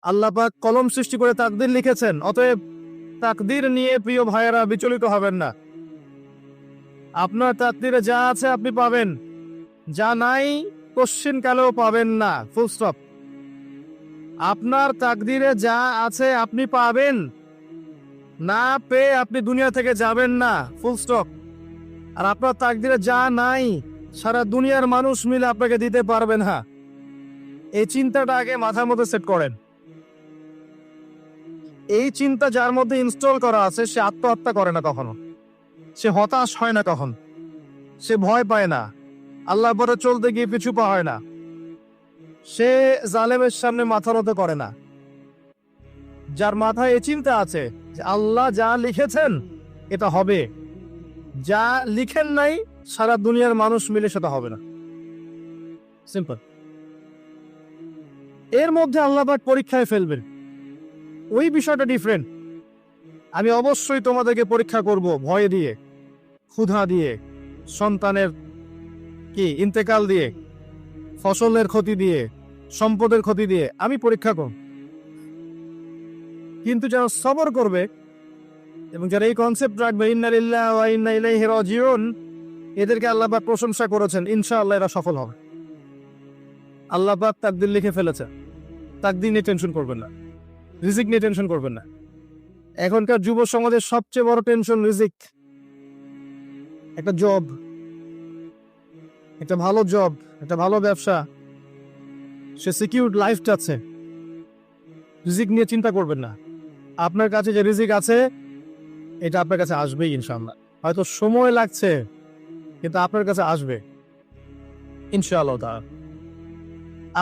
আল্লাহ পাক কলম সৃষ্টি করে তাকদীর লিখেছেন, অতএব তাকদীর নিয়ে প্রিয় ভাইয়েরা বিচলিত হবেন না। আপনার তাকদীরে যা আছে আপনি পাবেন, যা নাই কোশ্চিন কালেও পাবেন না, ফুল স্টপ। আপনার তাকদীরে যা আছে আপনি পাবেন, না পেয়ে আপনি দুনিয়া থেকে যাবেন না, ফুল স্টপ। আর আপনার তাকদীরে যা নাই সারা দুনিয়ার মানুষ মিলে আপনাকে দিতে পারবে না। এই চিন্তাটা আগে মাথার মধ্যে সেট করেন। এই চিন্তা যার মধ্যে ইনস্টল করা আছে সে আত্মহত্যা করে না কখনো, সে হতাশ হয় না কখন, সে ভয় পায় না, আল্লাহর পথে চলতে গিয়ে পিছু পা হয় না, সে জালেমের সামনে মাথা নত করে না। যার মাথায় এই চিন্তা আছে যে আল্লাহ যা লিখেছেন এটা হবে, যা লিখেন নাই সারা দুনিয়ার মানুষ মিলে সেটা হবে না, সিম্পল। এর মধ্যে আল্লাহ পাক পরীক্ষায় ফেলবেন, ওই বিষয়টা ডিফারেন্ট। আমি অবশ্যই তোমাদেরকে পরীক্ষা করব ভয় দিয়ে, ক্ষুধা দিয়ে, সন্তানের ইন্তেকাল দিয়ে, ফসলের ক্ষতি দিয়ে, সম্পদের ক্ষতি দিয়ে আমি পরীক্ষা করব। কিন্তু যারা সবর করবে এবং যারা এই কনসেপ্ট রাখবে ইন্না লিল্লাহি ওয়া ইন্না ইলাইহি রাজিউন, এদেরকে আল্লাহ পাক প্রশংসা করেছেন, ইনশাআল্লাহ এরা সফল হবে। আল্লাহ পাক তাকদীর লিখে ফেলেছে, তাকদীর নিয়ে টেনশন করবেন না, রিজিক নিয়ে টেনশন করবেন না। এখনকার যুব সমাজের সবচেয়ে বড় টেনশন রিজিক। একটা জব, একটা ভালো জব, একটা ভালো ব্যবসা, সে সিকিউরড লাইফ চাচ্ছে, রিজিক নিয়ে চিন্তা করবেন না। আপনার কাছে যে রিজিক আছে এটা আপনার কাছে আসবেই ইনশাআল্লাহ। হয়তো সময় লাগছে কিন্তু আপনার কাছে আসবে ইনশাআল্লাহ তাআলা।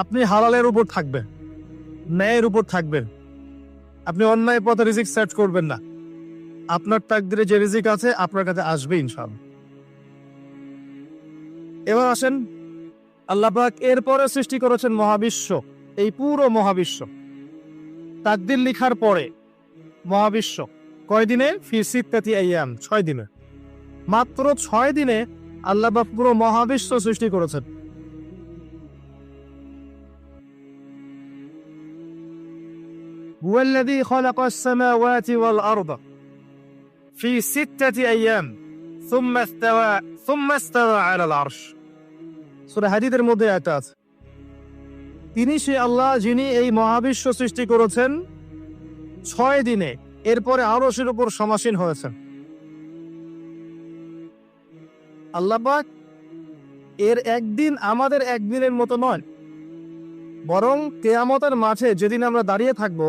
আপনি হালালের উপর থাকবেন, ন্যায়ের উপর থাকবেন, আপনি অন্যায় পথে রিজিক সার্চ করবেন না। আপনার তাকদিরে যে রিজিক আছে আপনার কাছে আসবে ইনশাআল্লাহ। এবার আসেন, আল্লাহ পাক এরপরে সৃষ্টি করেছেন মহাবিশ্ব, এই পুরো মহাবিশ্ব। তাকদির লিখার পরে মহাবিশ্ব কয়দিনে? ফি সিত্তাতি আইয়াম, 6 দিনে। মাত্র 6 দিনে আল্লাহ পাক পুরো মহাবিশ্ব সৃষ্টি করেছেন। হুয়াল্লাযী খালাকাস সামাওয়াতি ওয়াল আরদা ফি সিত্তাতি আইয়াম সুম্মা ইস্তাওয়া আলাল আরশ। সূরা হাদীদের মধ্যে এটা আছে। তিনি সে আল্লাহ যিনি এই মহাবিশ্ব সৃষ্টি করেছেন 6 দিনে, এরপরে আরশের উপর সমাসীন হয়েছেন। আল্লাহ পাক এর একদিন আমাদের একদিনের মতো নয়, বরং কিয়ামতের মাঠে যেদিন আমরা দাঁড়িয়ে থাকব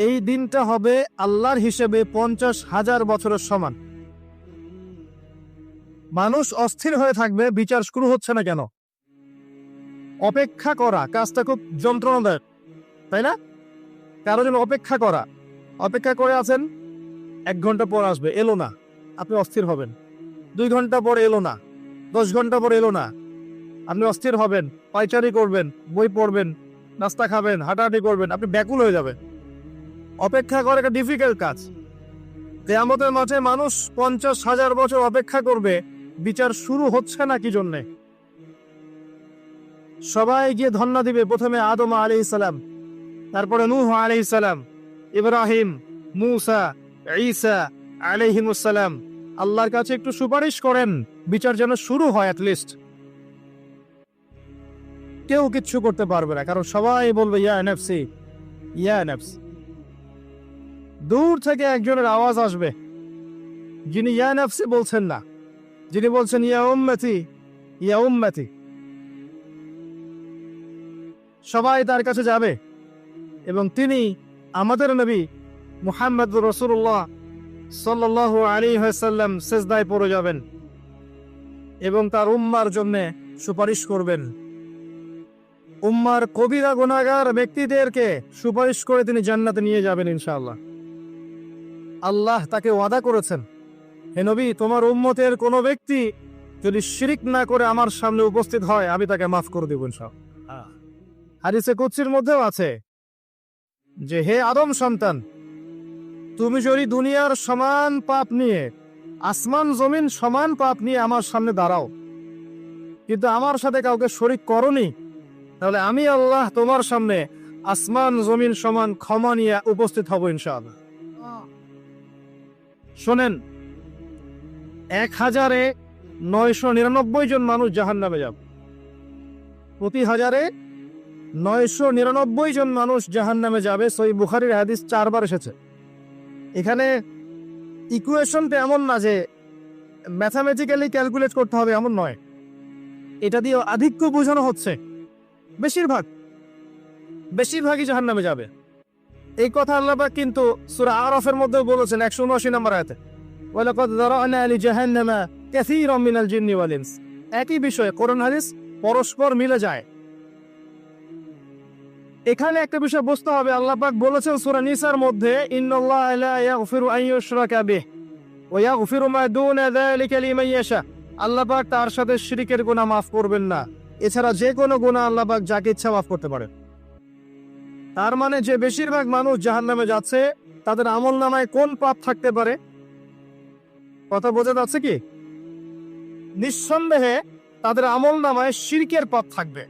এই দিনটা হবে আল্লাহর হিসেবে 50,000 বছরের সমান। মানুষ অস্থির হয়ে থাকবে, বিচার শুরু হচ্ছে না কেন। অপেক্ষা করা কাজটা খুব যন্ত্রণাদায়ক, তাই না? কারো জন্য অপেক্ষা করা, অপেক্ষা করে আছেন, 1 ঘন্টা পর আসবে, এলো না, আপনি অস্থির হবেন। 2 ঘন্টা পরে এলো না, 10 ঘন্টা পরে এলো না, আপনি অস্থির হবেন, পায়চারি করবেন, বই পড়বেন, নাস্তা খাবেন, হাঁটাহাঁটি করবেন, আপনি ব্যাকুল হয়ে যাবেন। অপেক্ষা করা একটা ডিফিকাল্ট কাজ। কিয়ামতের মাঠে মানুষ 50,000 বছর অপেক্ষা করবে, বিচার শুরু হচ্ছে না কি জন্যে। সবাই গিয়ে ধন্না দিবে, প্রথমে আদম আলাইহিস সালাম, তারপরে নূহ আলাইহিস সালাম, ইব্রাহিম, মূসা, ঈসা আলাইহিমুস সালাম। আল্লাহর কাছে একটু সুপারিশ করেন, বিচার যেন শুরু হয় অ্যাটলিস্ট। কেউ কিচ্ছু করতে পারবে না, কারণ সবাই বলবে ইয়া নাফসি, ইয়া নাফস। দূর থেকে একজনের আওয়াজ আসবে, যিনি ইয়া নাফসি বলছেন না, যিনি বলছেন ইয়া উম্মতি, ইয়া উম্মতি। সবাই তার কাছে যাবে এবং তিনি আমাদের নবী মুহাম্মদ রাসূলুল্লাহ সাল্লাল্লাহু আলাইহি ওয়াসাল্লাম সিজদায় পড়ে যাবেন এবং তার উম্মার জন্য সুপারিশ করবেন। উম্মার কবিরা গুনাহগার ব্যক্তিদেরকে সুপারিশ করে তিনি জান্নাতে নিয়ে যাবেন ইনশাআল্লাহ। আল্লাহ তাকে ওয়াদা করেছেন, হে নবী, তোমার উম্মতের কোনো ব্যক্তি যদি শিরিক না করে আমার সামনে উপস্থিত হয় আমি তাকে মাফ করে দেব ইনশাআল্লাহ। হাদিসে কুদসির মধ্যেও আছে যে হে আদম সন্তান, তুমি যদি দুনিয়ার সমান পাপ নিয়ে, আসমান জমিন সমান পাপ নিয়ে আমার সামনে দাঁড়াও, কিন্তু আমার সাথে কাউকে শরীক করনি, তাহলে আমি আল্লাহ তোমার সামনে আসমান জমিন সমান ক্ষমা নিয়ে উপস্থিত হব ইনশাআল্লাহ। শোনেন, 1999 জন মানুষ জাহান্নামে যাবে। প্রতি 1999 জন মানুষ জাহান্নামে যাবে। সহিহ বুখারীর হাদিস 4 বার এসেছে। এখানে ইকুয়েশনটা এমন না যে ম্যাথামেটিক্যালি ক্যালকুলেট করতে হবে, এমন নয়। এটা দিয়ে আধিক্য বোঝানো হচ্ছে। বেশিরভাগই জাহান্নামে যাবে। এই কথা আল্লাহ পাক কিন্তু সূরা আরাফের মধ্যে বলেছেন 179 নম্বর আয়াতে, ওয়ালাকাদ যারানা লিজাহান্নামা কাসীরাম মিনাল জিন্নি ওয়াল ইনস। একই বিষয়ে কোরআন হাদিস পরস্পর মিলে যায়। এখানে একটা বিষয় বুঝতে হবে, আল্লাহ পাক বলেছেন সূরা নিসার মধ্যে, ইন্নাল্লাহা লা ইয়াগফিরু আন ইউশরাকা বিহি ওয়া ইয়াগফিরু মা দুনা যালিকা লিমান ইয়াশা। আল্লাহ পাক তার সাথে শিরকের গুনাহ মাফ করবেন না, এছাড়া যে কোনো গুনাহ আল্লাহ পাক যাকে ইচ্ছা মাফ করতে পারেন। তার মানে যে বেশিরভাগ মানুষ জাহান্নামে যাচ্ছে, তাদের আমলনামায় কোন পাপ থাকতে পারে? কথা বোঝা যাচ্ছে কি? নিঃসন্দেহে তাদের আমলনামায় শিরকের পাপ থাকবে।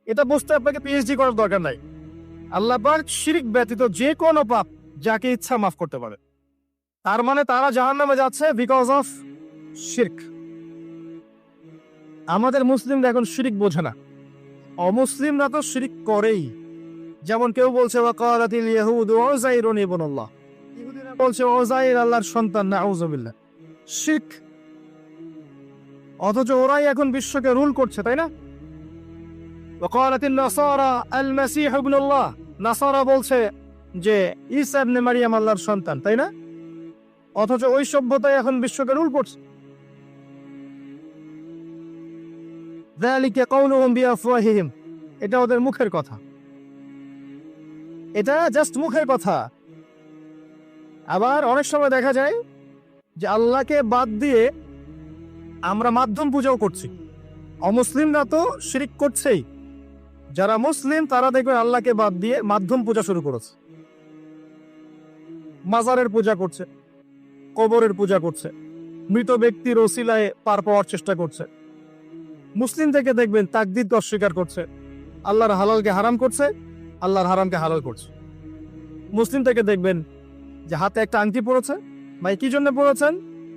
এটা বুঝতে আপনাকে পিএইচডি করার দরকার নাই। আল্লাহ পাক শিরক ব্যতীত যে কোনো পাপ যাকে ইচ্ছা মাফ করতে পারে। তার মানে তারা জাহান্নামে যাচ্ছে বিকজ অফ শিরক। আমাদের মুসলিমরা এখন শিরক বোঝে না, অমুসলিমরা তো শিরক করেই। যেমন কেউ বলছে ওয়াকালাতিল ইয়াহুদ উযাইরুন ইবনুল্লাহ, ইহুদিরা বলছে উযাইর আল্লাহর সন্তান, নাউযুবিল্লাহ। শিরক। অথচ ওরাই এখন বিশ্বকে রুল করছে, তাই না? ওয়াকালাতিন নাসারা আল মাসীহ ইবনুল্লাহ, নাসারা বলছে যে ঈসা ইবনে মারইয়াম আল্লাহর সন্তান, তাই না? অথচ ওই সভ্যতাই এখন বিশ্বকে রুল করছে। যালিকা কাউলুহুম বিআফওয়াহিহিম, এটা ওদের মুখের কথা, এটা জাস্ট মুখের কথা। আবার অনেক সময় দেখা যায় যে আল্লাহকে বাদ দিয়ে আমরা মাধ্যম পূজাও করছি। অমুসলিমরা তো শিরক করছেই, যারা মুসলিম তারা দেখবেন আল্লাহকে বাদ দিয়ে মাধ্যম পূজা শুরু করেছে। মাজারের পূজা করছে, কবরের পূজা করছে, মৃত ব্যক্তির ওসিলায় পার পাওয়ার চেষ্টা করছে। মুসলিম থেকে দেখবেন তাকদীরকে অস্বীকার করছে, আল্লাহর হালালকে হারাম করছে, আল্লাহর হারামকে হালাল করছে। মুসলিম থেকে দেখবেন যে হাতে একটা আংটি পড়েছে, ভাই কি জন্য পড়েছেন?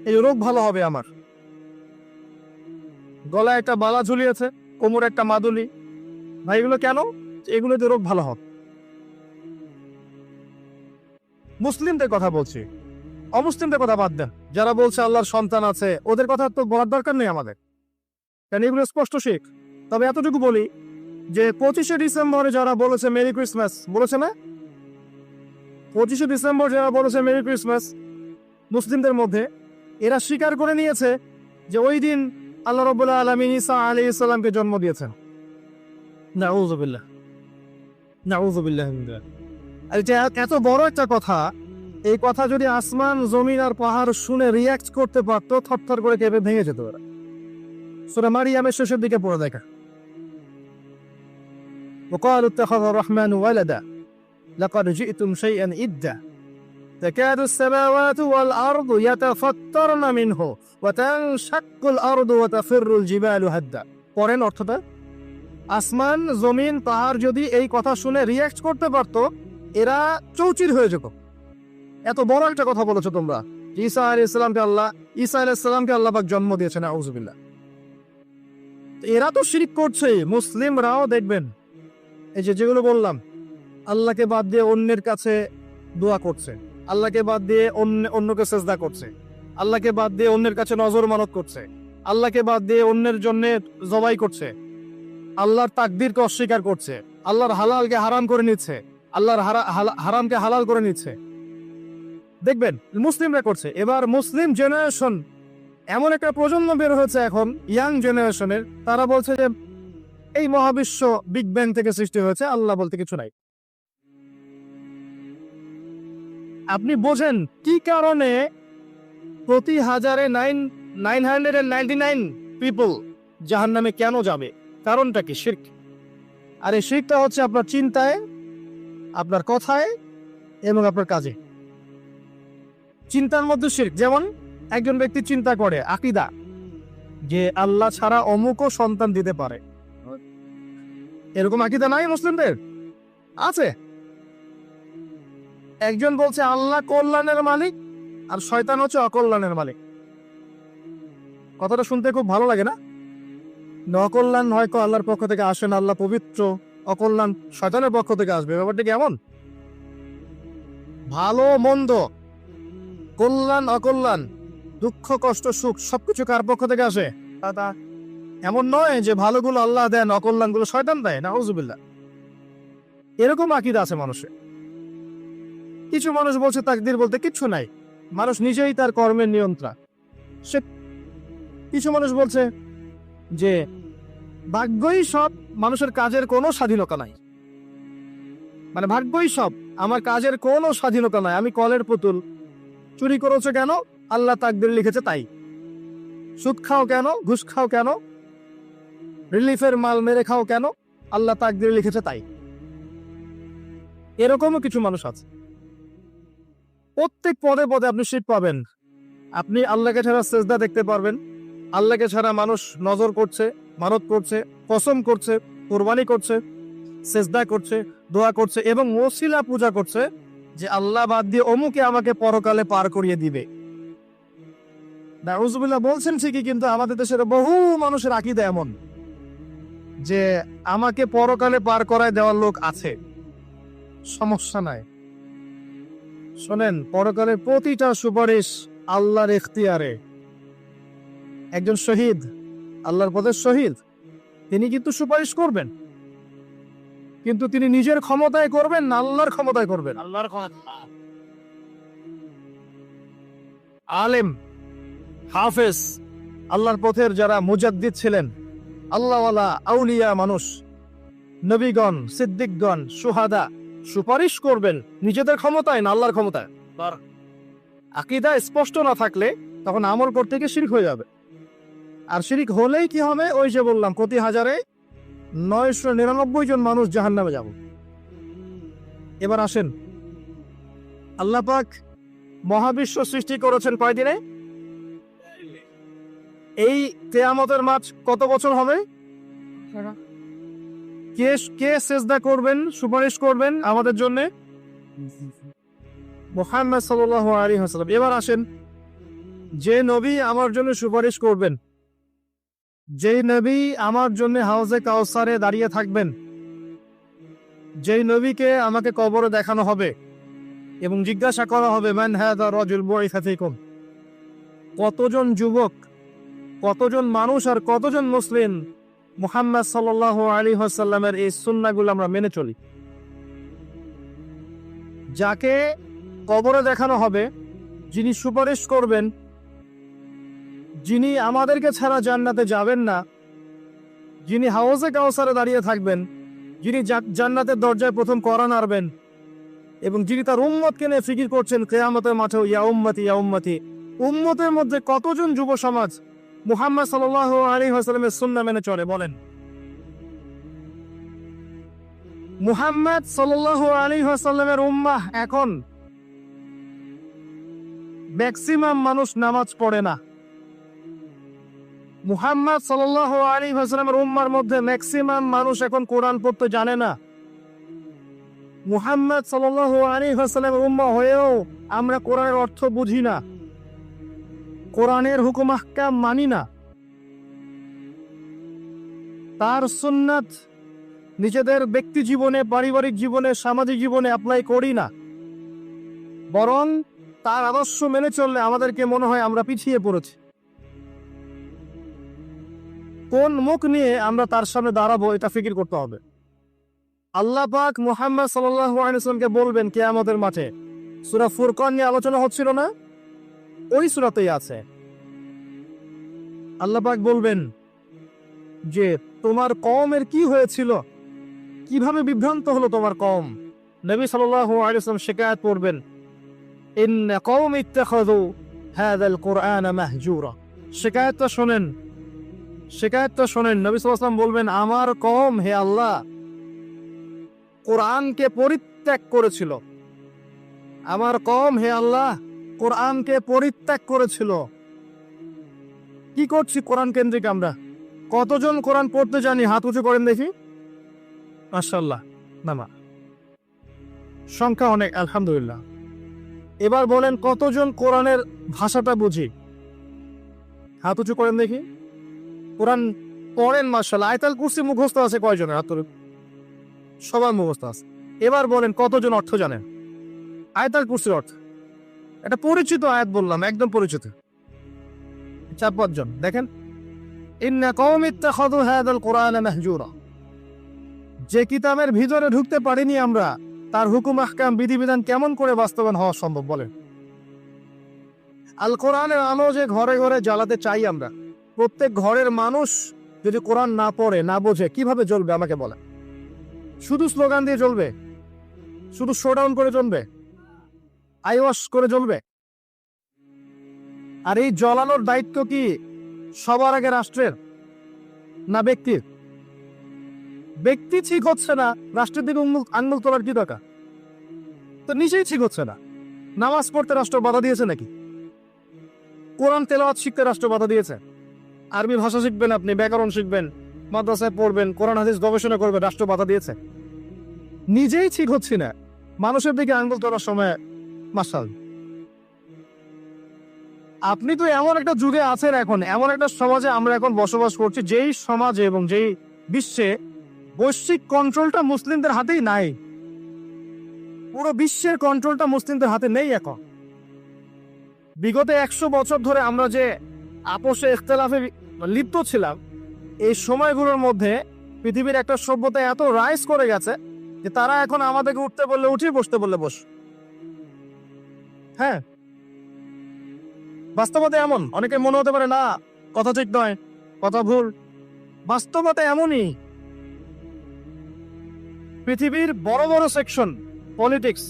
এই রোগ ভালো হবে আমার। গলায় একটা বালা ঝুলিয়েছে, কোমরে একটা মাদুলি, ভাই এগুলো কেন? এগুলোতে রোগ ভালো হবে। মুসলিমদের কথা বলছি, অমুসলিমদের কথা বাদ দেন। যারা বলছে আল্লাহর সন্তান আছে, ওদের কথা তো বলার দরকার নেই আমাদের, কারণ এগুলো স্পষ্ট শিরক। তবে এতটুকু বলি যে 25শে ডিসেম্বরে যারা বলেছে মেরি ক্রিসমাস, বলেছে না? 25শে ডিসেম্বর যারা বলেছে মেরি ক্রিসমাস, মুসলিমদের মধ্যে এরা স্বীকার করে নিয়েছে যে ওই দিন আল্লাহ রাব্বুল আলামিন ঈসা আলাইহিস সালামকে জন্ম দিয়েছেন। নাউযুবিল্লাহ, নাউযুবিল্লাহ মিন যালিক। এটা এত বড় একটা কথা, এই কথা যদি আসমান জমিন আর পাহাড় শুনে রিয়াক্ট করতে পারতো, থরথর করে কেঁপে ভেঙে যেত ওরা। সূরা মারিয়ামের শেষের দিকে পড়ে দেখা, وقالوا اتخذ الرحمن ولدا لقد جئتم شيئا إدا تكاد السماوات والأرض يتفطرن منه وتنشق الأرض وتخر الجبال هدا। পরেন অর্থটা, আসমান জমিন পাহাড় যদি এই কথা শুনে রিয়াক্ট করতে পারতো, এরা চৌচির হয়ে যেত। এত বড় একটা কথা বলেছো তোমরা, ঈসা আলাইহিস সালামকে আল্লাহ পাক জন্ম দিয়েছেন, নাউযুবিল্লাহ। এরা তো শিরক করছে। মুসলিমরাও দেখবেন এই যেগুলো বললাম, আল্লাহকে বাদ দিয়ে অন্যের কাছে দোয়া করছে, আল্লাহকে বাদ দিয়ে অন্যকে সেজদা করছে, আল্লাহকে বাদ দিয়ে অন্যের কাছে নজর মানত করছে, আল্লাহকে বাদ দিয়ে অন্যের জন্য জবাই করছে, আল্লাহর তাকদীরকে অস্বীকার করছে, আল্লাহর হালালকে হারাম করে নিচ্ছে, আল্লাহর হারামকে হালাল করে নিচ্ছে। দেখবেন মুসলিমরা করছে। এবার মুসলিম জেনারেশন, এমন একটা প্রজন্ম বের হয়েছে এখন, ইয়াং জেনারেশনের, তারা বলছে যে এই মহাবিশ্ব বিগ ব্যাং থেকে সৃষ্টি হয়েছে, আল্লাহ বলতে কিছু নাই। আপনি বোঝেন কি কারণে প্রতি 999 পিপল জাহান্নামে কেন যাবে? কারণটা কি? শিরক। আর এই শিরকটা হচ্ছে আপনার চিন্তায়, আপনার কথায় এবং আপনার কাজে। চিন্তার মধ্যে শিরক। যেমন একজন ব্যক্তি চিন্তা করে আকীদা যে আল্লাহ ছাড়া অমুকও সন্তান দিতে পারে, এরকম আকীদা নাই মুসলিমদের। আছে। একজন বলছে আল্লাহ কল্যাণের মালিক, আর শয়তান হচ্ছে অকল্যাণের মালিক। কথাটা শুনতে খুব ভালো লাগে না? অকল্যাণ হয়তো আল্লাহর পক্ষ থেকে আসে না, আল্লাহ পবিত্র, অকল্যাণ শয়তানের পক্ষ থেকে আসবে। ব্যাপারটা কি এমন? ভালো মন্দ, কল্যাণ অকল্যাণ, দুঃখ কষ্ট সুখ সবকিছু কার পক্ষ থেকে আসে? তা এমন নয় যে ভালোগুলো আল্লাহ দেন, অকল্যাণগুলো শয়তান দেয়, নাউযুবিল্লাহ। এরকম আকীদা আছে মানুষের। কিছু মানুষ বলছে তাকদীর বলতে কিচ্ছু নাই, মানুষ নিজেই তার কর্মের নিয়ন্ত্রণ। সে কিছু মানুষ বলছে যে ভাগ্যই সব, মানুষের কাজের কোনো স্বাধীনতা নাই। মানে ভাগ্যই সব, আমার কাজের কোনো স্বাধীনতা নাই, আমি কলের পুতুল। চুরি করেছো কেন? আল্লাহ তাকদীর লিখেছে তাই। সুদ খাও কেন? ঘুষ খাও কেন? রিলিফের মাল মেরে খাও কেন? আল্লাহ তাকদীর লিখেছে তাই। এরকমও কিছু মানুষ আছে। প্রত্যেক পদে পদে আপনি শিরক পাবেন। আপনি আল্লাহকে ছাড়া সেজদা দেখতে পারবেন, আল্লাহকে ছাড়া মানুষ নজর করছে, মানত করছে, কসম করছে, কোরবানি করছে, সেজদা করছে, দোয়া করছে এবং ওসিলা পূজা করছে যে আল্লাহ বাদ দিয়ে অমুকে আমাকে পরকালে পার করিয়ে দিবে। নাউযুবিল্লাহ বলছেন ঠিকই, কিন্তু আমাদের দেশের বহু মানুষের আকীদা এমন যে আমাকে পরকালে পার করায় দেওয়ার লোক আছে, সমস্যা নাই। শোনেন, পরকালের প্রতিটা সুপারিশ আল্লাহর ইখতিয়ারে। একজন শহীদ, আল্লাহর পথের শহীদ, তিনি কিন্তু সুপারিশ করবেন, কিন্তু তিনি নিজের ক্ষমতায় করবেন না আল্লাহর ক্ষমতায় করবেন? আল্লাহর ক্ষমতা। আলেম, হাফেজ, আল্লাহর পথের যারা মুজাদ্দিদ ছিলেন, আল্লাহওয়ালা আউলিয়া মানুষ, নবীগণ, সিদ্দিকগণ, সুহাদা, সুপারিশ করবেন নিজেদের ক্ষমতায় না আল্লাহর ক্ষমতায়? আকীদা স্পষ্ট না থাকলে তখন আমল করতে গিয়ে শিরক হয়ে যাবে। আর শিরক হলেই কি হবে? ওই যে বললাম, প্রতি হাজারে 999 জন মানুষ জাহান্নামে যাব। এবার আসেন, আল্লাহ পাক মহাবিশ্ব সৃষ্টি করেছেন কয়দিনে? এই কিয়ামতের মাঠ কত বছর হবে? কে সেজদা করবেন, সুপারিশ করবেন আমাদের জন্য? মুহাম্মদ সাল্লাল্লাহু আলাইহি ওয়াসাল্লাম। এবার আসেন, যে নবী আমার জন্য সুপারিশ করবেন, যেই নবী আমার জন্য হাউজে কাউসারে দাঁড়িয়ে থাকবেন, যেই নবীকে আমাকে কবরে দেখানো হবে এবং জিজ্ঞাসা করা হবে মান হাযা রাজুল বুইসা ফীকুম, কতজন যুবক, কতজন মানুষ আর কতজন মুসলিম মুহাম্মদ সাল্লাল্লাহু আলাইহি ওয়াসাল্লামের এই সুন্নাহগুলো আমরা মেনে চলি? যাকে কবরে দেখানো হবে, যিনি সুপারিশ করবেন, যিনি আমাদেরকে ছাড়া জান্নাতে যাবেন না, যিনি হাউজে কাউসারে দাঁড়িয়ে থাকবেন, যিনি জান্নাতের দরজায় প্রথম কড়া নাড়বেন এবং যিনি তার উম্মতকে নিয়ে ফিকির করছেন কিয়ামতের মাঠেও, ইয়া উম্মতি ইয়া উম্মতি, উম্মতের মধ্যে কতজন যুব সমাজ মুহাম্মদ সাল্লাল্লাহু আলাইহি ওয়াসাল্লামের সুন্নাহ মেনে চলে? বলেন। মুহাম্মদ সাল্লাল্লাহু আলাইহি ওয়াসাল্লামের উম্মাহ এখন ম্যাক্সিমাম মানুষ নামাজ পড়ে না। মুহাম্মদ সাল্লাল্লাহু আলাইহি ওয়াসাল্লামের উম্মার মধ্যে ম্যাক্সিমাম মানুষ এখন কোরআন পড়তে জানে না। মুহাম্মদ সাল্লাল্লাহু আলাইহি ওয়াসাল্লামের উম্মাহ হয়েও আমরা কোরআনের অর্থ বুঝি না, কোরআনের হুকুম আহকাম মানি না, তার সুন্নাত নিজেদের ব্যক্তি জীবনে, পারিবারিক জীবনে, সামাজিক জীবনে অ্যাপ্লাই করি না। বরং তার আদর্শ মেনে চললে আমাদেরকে মনে হয় আমরা পিছিয়ে পড়েছি। কোন মুখ নিয়ে আমরা তার সামনে দাঁড়াবো এটা ফিকির করতে হবে। আল্লাহ পাক মুহাম্মদ সাল্লাল্লাহু আলাইহি ওয়াসাল্লামকে বলবেন কিয়ামতের মাঠে, সূরা ফুরকান নিয়ে আলোচনা হচ্ছিল না? ওই সূরাতেই আছে। আল্লাহ পাক বলবেন যে তোমার কওমের কি হয়েছিল, কিভাবে বিভ্রান্ত হলো তোমার কওম। নবী সাল্লাল্লাহু আলাইহি ওয়াসাল্লাম শিকায়াত করবেন, ইন্না কওমি ইত্তাখাযু হাযাল কুরআনা মাহজুরা। শিকায়াতটা শোনেন, শিকায়াতটা শোনেন। নবী সাল্লাল্লাহু আলাইহি ওয়াসাল্লাম বলবেন, আমার কওম, হে আল্লাহ, কোরআনকে পরিত্যাগ করেছিল। আমার কওম, হে আল্লাহ, কোরআনকে পরিত্যাগ করেছিল। কি করছি কোরআন কেন্দ্রিক আমরা? কতজন কোরআন পড়তে জানি? হাত উঁচু করেন দেখি। মাশাআল্লাহ। না, সংখ্যা অনেক, আলহামদুলিল্লাহ। এবার বলেন কতজন কোরআনের ভাষাটা বুঝি? হাত উঁচু করেন দেখি। কোরআন পড়েন মাশাআল্লাহ। আয়াতুল কুরসি মুখস্থ আছে কয়জনের? হাত তুলুন। সবার মুখস্থ আছে। এবার বলেন কতজন অর্থ জানেন আয়াতুল কুরসির অর্থ? এটা পরিচিত আয়াত বললাম, একদম পরিচিত। 4-5 জন। দেখেন, ইন্না কওমি ইত্তাখাযু হাযাল কুরআনা মাহজুরা। যে কিতাবের ভিতরে ঢুকতে পারিনি আমরা, তার হুকুম আহকাম বিধিবিধান কেমন করে বাস্তবায়ন হওয়া সম্ভব বলেন? আল কোরআনের আলো যে ঘরে ঘরে জ্বালাতে চাই আমরা, প্রত্যেক ঘরের মানুষ যদি কোরআন না পড়ে না বোঝে কিভাবে জ্বলবে আমাকে বলেন? শুধু স্লোগান দিয়ে জ্বলবে? শুধু শোডাউন করে জ্বলবে? আইওয়াশ করে জ্বলবে? আর এই জ্বলানোর দায়িত্ব কি সবার আগে রাষ্ট্রের না ব্যক্তির? ব্যক্তি ঠিক হচ্ছে না, রাষ্ট্রের দিকে আঙুল তোলার কি দরকার? তো নিজেই ঠিক হচ্ছে না। নামাজ পড়তে রাষ্ট্র বাধা দিয়েছে নাকি? কোরআন তেলাওয়াত শিখতে রাষ্ট্র বাধা দিয়েছে? আরবি ভাষা শিখবেন, আপনি ব্যাকরণ শিখবেন, মাদ্রাসায় পড়বেন, কোরআন হাদিস গবেষণা করবেন, রাষ্ট্র বাধা দিয়েছে? নিজেই ঠিক হচ্ছে না, মানুষের দিকে আঙুল তোলার সময় মাসাল। আপনি তো এমন একটা যুগে আছেন, এখন এমন একটা সমাজে আমরা এখন বসবাস করছি, যেই সমাজে এবং যেই বিশ্বে বৈশ্বিক কন্ট্রোলটা মুসলিমদের হাতেই নাই। পুরো বিশ্বের কন্ট্রোলটা মুসলিমদের হাতে নেই এখন। বিগত 100 বছর ধরে আমরা যে আপোষে ইখতিলাফে লিপ্ত ছিলাম, এই সময়গুলোর মধ্যে পৃথিবীর একটা সভ্যতা এত রাইজ করে গেছে যে তারা এখন আমাদেরকে উঠতে বললে উঠি, বসতে বললে বস। হ্যাঁ, বাস্তবতা এমন। অনেকে মনে হতে পারে না কথা ঠিক নয়, কথা ভুল। বাস্তবতা এমনই। পৃথিবীর বড় বড় সেকশন, পলিটিক্স,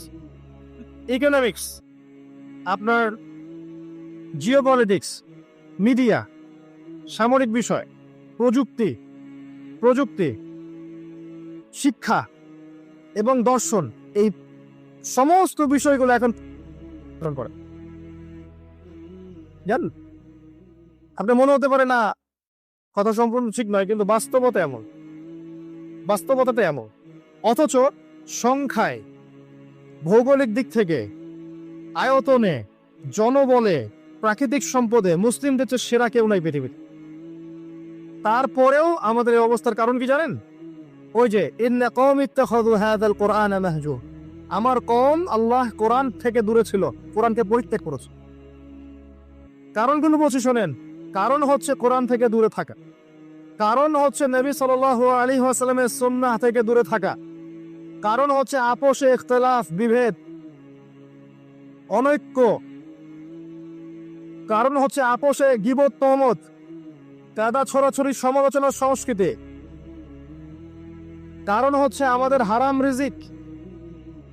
ইকোনমিক্স, আপনার জিওপলিটিক্স, মিডিয়া, সামরিক বিষয়, প্রযুক্তি, শিক্ষা এবং দর্শন, এই সমস্ত বিষয়গুলো এখন করে জানেন। আপনার মনে হতে পারে না কথা সম্পূর্ণ ঠিক নয়, কিন্তু বাস্তবতা এমন, বাস্তবতাটা এমন। অথচ সংখ্যায়, ভৌগোলিক দিক থেকে, আয়তনে, জনবলে, প্রাকৃতিক সম্পদে মুসলিমদের চেয়ে সেরা কেউ নাই পৃথিবীতে। তারপরেও আমাদের এই অবস্থার কারণ কি জানেন? ওই যে ইন্না কওমি ইত্তাখাযু হাযাল কুরআনা মাহজুর। আমার কওম আল্লাহ কোরআন থেকে দূরে ছিল, কোরআনকে পরিত্যাগ করেছে। কারণগুলো বলছি শোনেন। কারণ হচ্ছে কোরআন থেকে দূরে থাকা, কারণ হচ্ছে নবী সাল্লাল্লাহু আলাইহি ওয়াসাল্লামের সুন্নাহ থেকে দূরে থাকা, কারণ হচ্ছে আপোষে ইখতিলাফ, বিভেদ, অনৈক্য, কারণ হচ্ছে আপোষে গীবত, তহমত, কাদা ছড়াছড়ি, সমালোচনার সংস্কৃতি, কারণ হচ্ছে আমাদের হারাম রিজিক,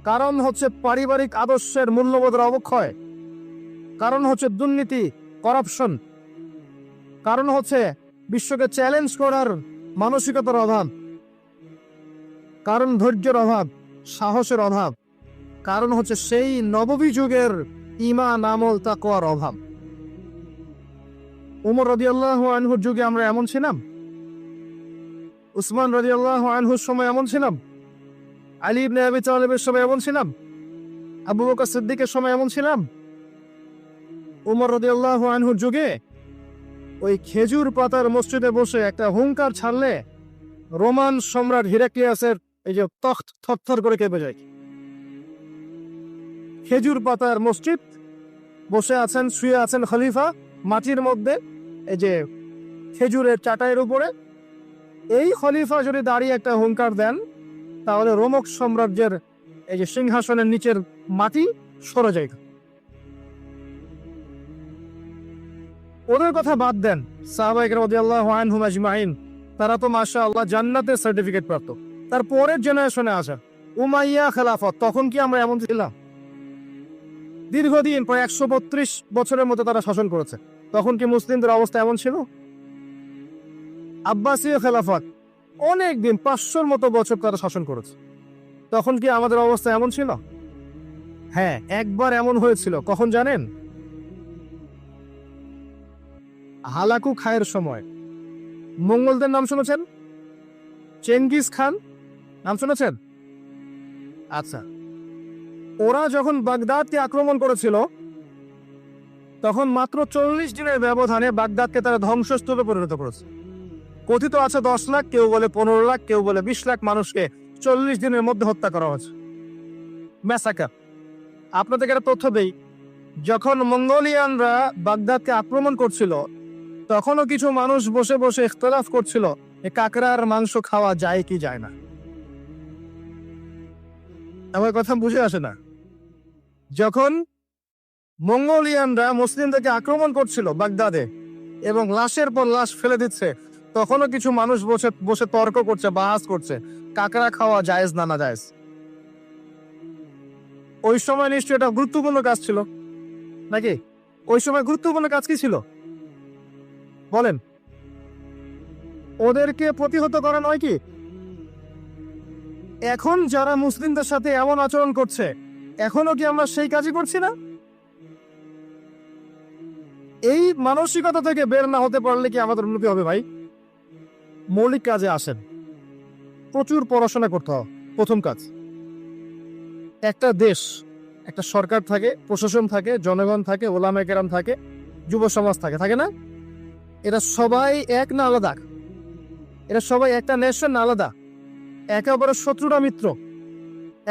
কারণ হচ্ছে পারিবারিক আদর্শের মূল্যবোধের অবক্ষয়, কারণ হচ্ছে দুর্নীতি, করাপশন, কারণ হচ্ছে বিশ্বকে চ্যালেঞ্জ করার মানসিকতার অভাব, কারণ ধৈর্যের অভাব, সাহসের অভাব, কারণ হচ্ছে সেই নববী যুগের ঈমান, আমল, তাকওয়ার অভাব। উমর রাদিয়াল্লাহু আনহুর যুগে আমরা এমন ছিলাম? উসমান রাদিয়াল্লাহু আনহুর সময় এমন ছিলাম? আলী ইবনে আবি তালিবের সময় এমন ছিলাম? আবু বকর সিদ্দিকের সময় এমন ছিলাম? উমর রাদিয়াল্লাহু আনহুর যুগে ওই খেজুর পাতার মসজিদে বসে একটা হুঙ্কার ছাড়লে রোমান সম্রাট হিরাক্লিয়াসের এই যে তখ্ত থরথর করে কেঁপে যায়। খেজুর পাতার মসজিদ, বসে আছেন, শুয়ে আছেন খলিফা মাটির মধ্যে, এই যে খেজুরের চাটাইয়ের উপরে। এই খলিফা যদি দাঁড়িয়ে একটা হুঙ্কার দেন, তাহলে রোমক সাম্রাজ্যের এই যে সিংহাসনের নিচের মাটি সরে যায়। ওদের কথা বাদ দেন, সাহাবায়ে কেরাম রাদিয়াল্লাহু আনহুম আজমাইন, তারা তো মাশাআল্লাহ জান্নাতের সার্টিফিকেট প্রাপ্ত। তার পরের জেনারেশনে আসা উমাইয়া খেলাফত, তখন কি আমরা এমন ছিলাম? দীর্ঘদিন, প্রায় 132 বছরের মতো তারা শাসন করেছে। তখন কি মুসলিমদের অবস্থা এমন ছিল? আব্বাসীয় খেলাফত, অনেক দিন, 500-র মতো বছর তারা শাসন করেছে। তখন কি আমাদের অবস্থা এমন ছিল? হ্যাঁ, একবার এমন হয়েছিল। কখন জানেন? হালাকু খায়ের সময়। মঙ্গলদের নাম শুনেছেন? চেঙ্গিস খান নাম শুনেছেন? আচ্ছা, ওরা যখন বাগদাদকে আক্রমণ করেছিল তখন মাত্র 40 দিনের ব্যবধানে বাগদাদকে তারা ধ্বংসস্তূপে পরিণত করেছে। কথিত আছে 10 লাখ, কেউ বলে 15 লাখ, কেউ বলে 20 লাখ মানুষকে 40 দিনের মধ্যে হত্যা করা হয়েছে। ম্যাসাকার। আপনাদেরকে একটা তথ্য দেই, যখন মঙ্গোলিয়ানরা বাগদাদকে আক্রমণ করছিল তখনও কিছু মানুষ বসে বসে ইখতিলাফ করছিল এ কাকড়ার মাংস খাওয়া যায় কি যায় না। আমার কথা বুঝে আসে না? যখন মঙ্গোলিয়ানরা মুসলিমদেরকে আক্রমণ করছিল বাগদাদে এবং লাশের পর লাশ ফেলে দিচ্ছে, তখনও কিছু মানুষ বসে বসে তর্ক করছে, বাহাস করছে কাকড়া খাওয়া জায়েজ না না জায়েজ। ওই সময় নিশ্চয়ই এটা গুরুত্বপূর্ণ কাজ ছিল নাকি? ওই সময় গুরুত্বপূর্ণ কাজ কি ছিল বলেন? ওদেরকে প্রতিহত করা নয় কি? এখন যারা মুসলিমদের সাথে এমন আচরণ করছে, এখনো কি আমরা সেই কাজই করছি না? এই মানসিকতা থেকে বের না হতে পারলে কি আমাদের উন্নতি হবে ভাই? মৌলিক কাজে আসেন, প্রচুর পড়াশোনা করতে হবে। প্রথম কাজ, একটা দেশ, একটা সরকার থাকে, প্রশাসন থাকে, জনগণ থাকে, ওলামায়ে কেরাম থাকে, যুব সমাজ থাকে, থাকে না? এরা সবাই এক না আলাদা? এরা সবাই একটা নেশন না আলাদা? একে অপরের শত্রু না মিত্র?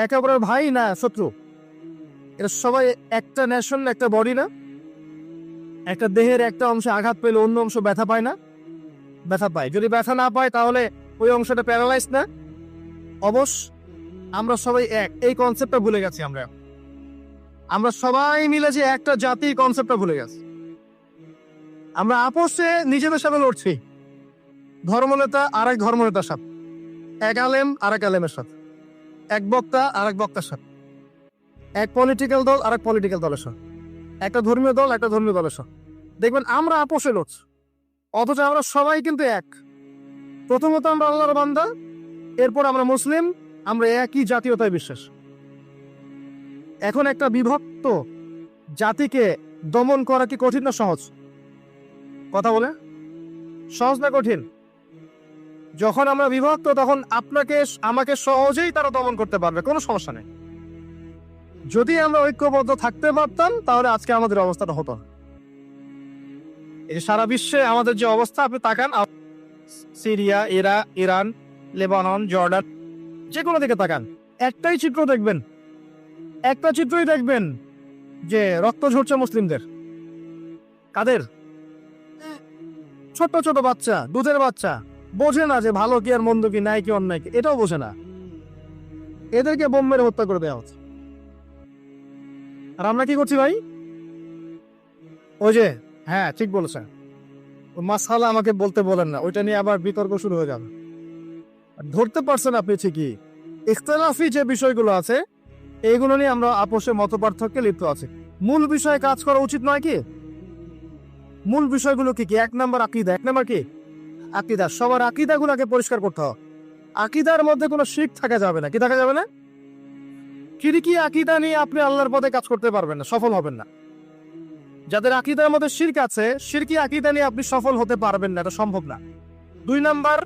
একে অপরের ভাই না শত্রু? এরা সবাই একটা নেশন, একটা বডি না? একটা দেহের একটা অংশে আঘাত পেলে অন্য অংশ ব্যথা পায় না? ব্যথা পায়। যদি ব্যথা না পায় তাহলে ওই অংশটা প্যারালাইজ না? অবশ্য আমরা সবাই এক, এই কনসেপ্টটা ভুলে গেছি। আমরা সবাই মিলে যে একটা জাতির কনসেপ্টটা ভুলে গেছি। আমরা আপোষে নিজেদের সাথে লড়ছি, ধর্মনেতা আর এক ধর্মনেতার সাথে, এক আলেম আর এক আলেমের সাথে, এক বক্তা আর এক বক্তার সাথে, এক পলিটিক্যাল দল আর এক পলিটিক্যাল দলের সাথে, একটা ধর্মীয় দল একটা ধর্মীয় দলের সাথে। দেখবেন আমরা আপোষে লড়ছি, অথচ আমরা সবাই কিন্তু এক। প্রথমত আমরা আল্লাহর বান্দা, এরপর আমরা মুসলিম, আমরা একই জাতীয়তায় বিশ্বাস। এখন একটা বিভক্ত জাতিকে দমন করা কি কঠিন না সহজ? কথা বলে সহজ না কঠিন? যখন আমরা বিভক্ত তখন আপনাকে আমাকে সহজেই তারা দমন করতে পারবে, কোনো সমস্যা নেই। যদি আমরা ঐক্যবদ্ধ থাকতে পারতাম তাহলে আজকে আমাদের অবস্থাটা হতো না। এই সারা বিশ্বে আমাদের যে অবস্থা, আপনি তাকান, সিরিয়া, ইরান, লেবানন, জর্ডান, যে কোনো দিকে তাকান, একটাই চিত্র দেখবেন, একটা চিত্রই দেখবেন যে রক্ত ঝরছে মুসলিমদের। কাদের? ছোট ছোট বাচ্চা, দুধের বাচ্চা, বোঝে না যে ভালো কি আর মন্দ কি, ন্যায় কি অন্যায় কি, এটাও বোঝে না। এদেরকে বোম মেরে হত্যা করে দেওয়া হচ্ছে। আর আমরা কি করছি ভাই? ওই যে, হ্যাঁ ঠিক বলেছেন, মাসালা আমাকে বলতে বলেন না, ওইটা নিয়ে আবার বিতর্ক শুরু হয়ে যাবে। ধরতে পারছেন আপনি ঠিকই, ইখতিলাফি যে বিষয়গুলো আছে এইগুলো নিয়ে আমরা আপোষে মত পার্থক্যে লিপ্ত আছি। মূল বিষয়ে কাজ করা উচিত নয় কি? মূল বিষয়গুলো কি কি? 1 নম্বর আকীদা। 1 নম্বর কি? আকীদা। সবার আকীদাগুলোকে পরিষ্কার করতে হবে। আকীদার মধ্যে কোনো শিরক থাকা যাবে না। কি থাকা যাবে না? শিরকি আকীদা নিয়ে আপনি আল্লাহর পথে কাজ করতে পারবেন না, সফল হবেন না। যাদের আকীদার মধ্যে শিরক আছে, শিরকি আকীদা নিয়ে আপনি সফল হতে পারবেন না, এটা সম্ভব না। 2 নাম্বার,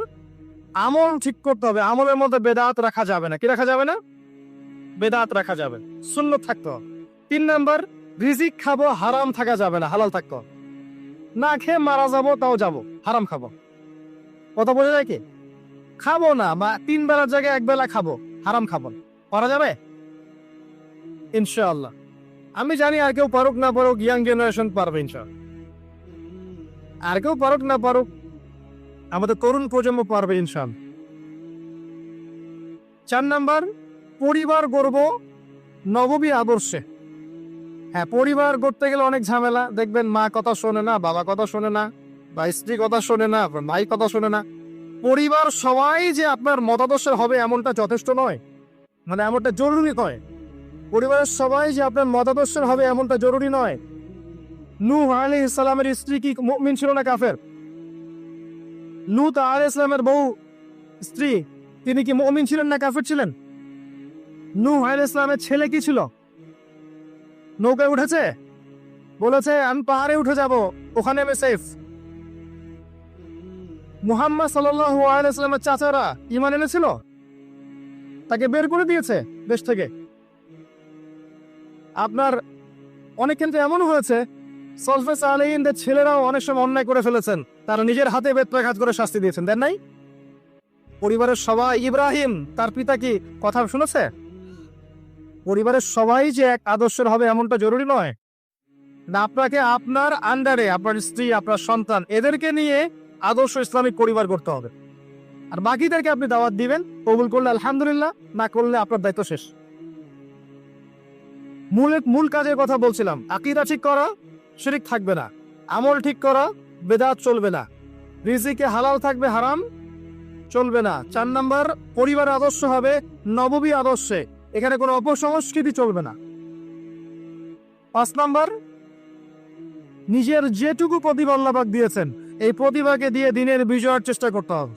আমল ঠিক করতে হবে। আমলের মধ্যে বেদাত রাখা যাবে না। কি রাখা যাবে না? বেদাত রাখা যাবে, সুন্নত থাকতে হবে। 3 নাম্বার, রিজিক খাবো, হারাম থাকা যাবে না, হালাল থাকতে হবে। না খেয়ে মারা যাবো তাও যাবো, হারাম খাবো। কথা বোঝা যায় কি? খাবো না, বা 3 বেলার জায়গায় 1 বেলা খাবো, হারাম খাবো না। করা যাবে ইনশাআল্লাহ। আমি জানি আর কেউ পারুক না পারুক, ইয়াং জেনারেশন পারবে ইনশাআল্লাহ। আর কেউ পারুক না পারুক, আমাদের তরুণ প্রজন্ম পারবে ইনশাআল্লাহ। 4 নাম্বার, পরিবার গড়ব নববী আদর্শে। হ্যাঁ, পরিবার গড়তে গেলে অনেক ঝামেলা। দেখবেন মা কথা শোনে না, বাবা কথা শোনে না, বা স্ত্রী কথা শোনে না, ভাই কথা শোনে না। পরিবার সবাই যে আপনার মতাদর্শের হবে এমনটা যথেষ্ট নয়, মানে এমনটা জরুরি নয়। পরিবারের সবাই যে আপনার মতাদর্শের হবে এমনটা জরুরি নয়। নূহ আলাইহিস সালামের স্ত্রী কি মুমিন ছিল না কাফের? লূত আলাইহিস সালামের বউ স্ত্রী, তিনি কি মুমিন ছিলেন না কাফের ছিলেন? নূহ আলাইহিস সালামের ছেলে কি ছিল? নৌকায় উঠেছে, বলেছে আমি পাহাড়ে উঠে যাব, ওখানে আমি সেফ। মুহাম্মদ সাল্লাল্লাহু আলাইহি ওয়াসাল্লামের চাচারা ঈমান এনেছিল, তাকে বের করে দিয়েছে দেশ থেকে। আপনার অনেক ক্ষেত্রে এমন হয়েছে সলফে সালেহিনদের ছেলেরাও অনেক সময় অন্যায় করে ফেলেছেন, তারা নিজের হাতে বেত্রাঘাত করে শাস্তি দিয়েছেন, দেন নাই? পরিবারের সবাই, ইব্রাহিম তার পিতা কি কথা শুনেছে? পরিবারের সবাই যে এক আদর্শের হবে এমনটা জরুরি নয়। না, আপনাকে আপনার আন্ডারে আপনার স্ত্রী, আপনার সন্তান, এদেরকে নিয়ে আদর্শ ইসলামিক পরিবার করতে হবে। আর বাকিদেরকে আপনি দাওয়াত দিবেন, কবুল করলে আলহামদুলিল্লাহ, না করলে আপনার দায়িত্ব শেষ। মূল কাজের কথা বলছিলাম, আকীদা ঠিক করা, শিরক থাকবে না। আমল ঠিক করা, বেদাত চলবে না। রিজিকে হালাল থাকবে, হারাম চলবে না। 4 নাম্বার, পরিবার আদর্শ হবে নববী আদর্শে, এখানে কোনো অপসংস্কৃতি চলবে না। 5 নাম্বার, নিজের যেটুকু প্রতিভা আল্লাহ পাক দিয়েছেন, এই প্রতিভাকে দিয়ে দিনের বিজয়ের চেষ্টা করতে হবে।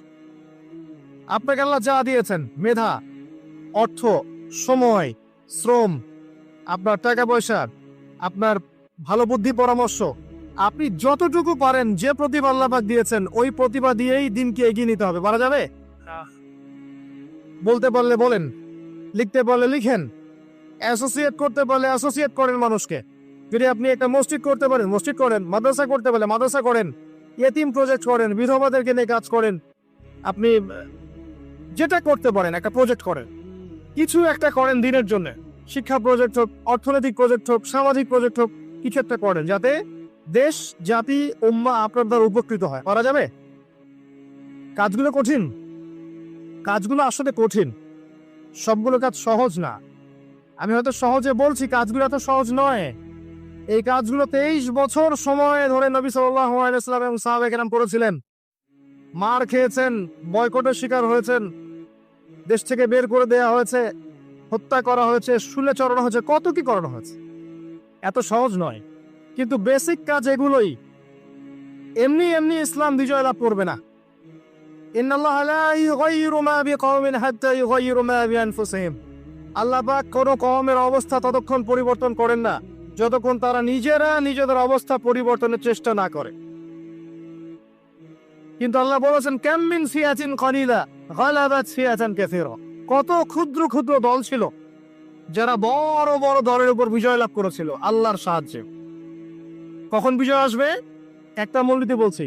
আপনাকে আল্লাহ যা দিয়েছেন, মেধা, অর্থ, সময়, শ্রম, আপনার টাকা পয়সা, আপনার ভালো বুদ্ধি পরামর্শ, আপনি যতটুকু পারেন যে প্রতিভা আল্লাহ পাক দিয়েছেন ওই প্রতিভা দিয়েই দিনকে এগিয়ে নিতে হবে। পারা যাবে? বলতে পারলে বলেন, লিখতে পারলে লিখেন, অ্যাসোসিয়েট করতে পারলে অ্যাসোসিয়েট করেন মানুষকে। যদি আপনি একটা মসজিদ করতে পারেন, মসজিদ করেন, মাদ্রাসা করতে পারলে মাদ্রাসা করেন, ইয়েতিম প্রজেক্ট করেন, বিধবাদেরকে নিয়ে কাজ করেন, আপনি যেটা করতে পারেন একটা প্রজেক্ট করেন, কিছু একটা করেন দিনের জন্য। শিক্ষা প্রজেক্ট হোক, অর্থনৈতিক প্রজেক্ট হোক, সামাজিক প্রজেক্ট হোক, কিছু একটা করেন যাতে দেশ, জাতি, উম্মাহ আপনার দ্বারা উপকৃত হয়। করা যাবে? কাজগুলো কঠিন, কাজগুলো আসলে কঠিন, সবগুলো কাজ সহজ না। আমি হয়তো সহজে বলছি, কাজগুলো এত সহজ নয়। এই কাজগুলো 23 বছর সময় ধরে নবী সাল্লাল্লাহু আলাইহি ওয়াসাল্লাম এবং সাহাবায়ে কেরাম করেছিলেন। মার খেয়েছেন, বয়কটের শিকার হয়েছেন, দেশ থেকে বের করে দেওয়া হয়েছে, হত্যা করা হয়েছে, শুলে চড়ানো হয়েছে, কত কি করানো হয়েছে। এত সহজ নয়, কিন্তু বেসিক কাজ এগুলোই। এমনি এমনি ইসলাম বিজয় লাভ করবে না। ইন্নাল্লাহা লা ইউগাইয়িরু মা বিকওমিন হাত্তা ইউগাইয়িরু মা বিআনফুসিহিম। আল্লাহ পাক কোনো কওমের অবস্থা ততক্ষণ পরিবর্তন করেন না যতক্ষণ তারা নিজেরা নিজেদের অবস্থা পরিবর্তনের চেষ্টা না করে। কিন্তু আল্লাহ বলেছেন, কাম মিন ফিয়াতিন কলিলা গালাবাত ফিয়াতান কাসীরা। কত ক্ষুদ্র ক্ষুদ্র দল ছিল যারা বড় বড় দলের উপর বিজয় লাভ করেছিল আল্লাহর সাহায্যে। কখন বিজয় আসবে? একটা মূলনীতি বলছি,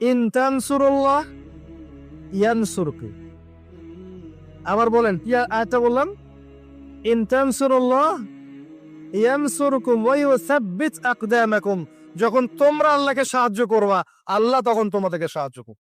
ইন তানসুরুল্লাহ ইয়ানসুরকুম। আবার বলেন, কি আয়াতটা বললাম? ইন তানসুরুল্লাহ ইয়ানসুরকুম ওয়া ইউসাব্বিত আকদামাকুম। যখন তোমরা আল্লাহকে সাহায্য করবা, আল্লাহ তখন তোমাদেরকে সাহায্য করবে।